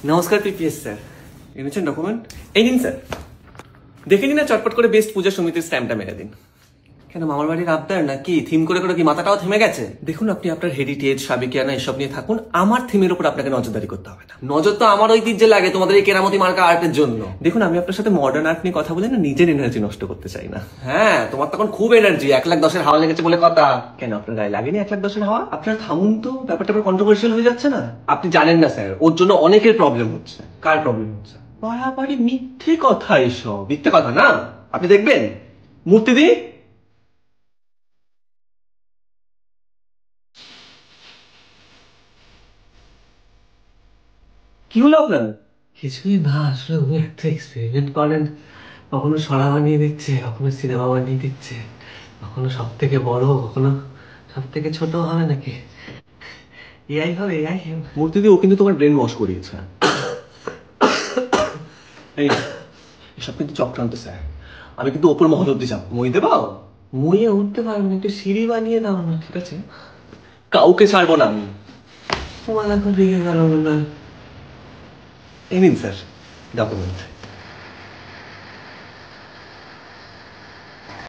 নমস্কার PPS sir, এনেছেন document? এই নিন স্যার, দেখে নিন না চটপট করে বেস্ট পূজা সমিতির স্ট্যাম্পটা মেরে দিন। কেন মামার বাড়ির আবদার নাকি? থিম করে করে কি মাথাটাও থেমে গেছে? দেখুন, আপনি আপনার হেরিটেজ, সাবেকিয়ানা এসব নিয়ে থাকুন, আমার থিমের উপর আপনাকে নজরদারি করতে হবে না। নজর তো আমার ঐতিহ্যে লাগে, তোমাদের এই কেরামতি মার্কা আর্টের জন্য। দেখুন, আমি আপনার সাথে মডার্ন আর্ট নিয়ে কথা বলে না নিজের এনার্জি নষ্ট করতে চাই না। হ্যাঁ, তোমার তখন খুব এনার্জি, 1,10,000 হাওয়া লেগেছে বলে কথা। কেন আপনার গায়ে লাগেনি 1,10,000 হাওয়া? আপনার থামুন তো, ব্যাপারটা কন্ট্রোভার্সিয়াল হয়ে যাচ্ছে না? আপনি জানেন না স্যার, ওর জন্য অনেকের প্রবলেম হচ্ছে। কার প্রবলেম হচ্ছে? বাড়াবাড়ি মিথ্যে কথা, এসব মিথ্যে কথা না। আপনি দেখবেন মূর্তি দিয়ে কি হলো আপনার? কিছুই না, আসলে উনি একটা এক্সপেরিমেন্ট করেন। কখনো সরা বানিয়ে দিচ্ছে, কখনো সিনেমা বানিয়ে দিচ্ছে, কখনো সব থেকে বড়, কখনো সব থেকে ছোট। হবে নাকি? এআই হবে, এআই। মূর্তি দিয়ে ও কিন্তু তোমার ব্রেন ওয়াশ করিয়েছে। এই এসব কিন্তু চক্রান্ত স্যার। আমি কিন্তু ওপর মহল অব্দি যাবো। মই দেবো? মইয়ে উঠতে পারবো না, একটু সিঁড়ি বানিয়ে দাও না, ঠিক আছে? কাউকে ছাড়বো না আমি। তোমার এখন রেগে গেল না। এই নিন স্যার ডকুমেন্ট।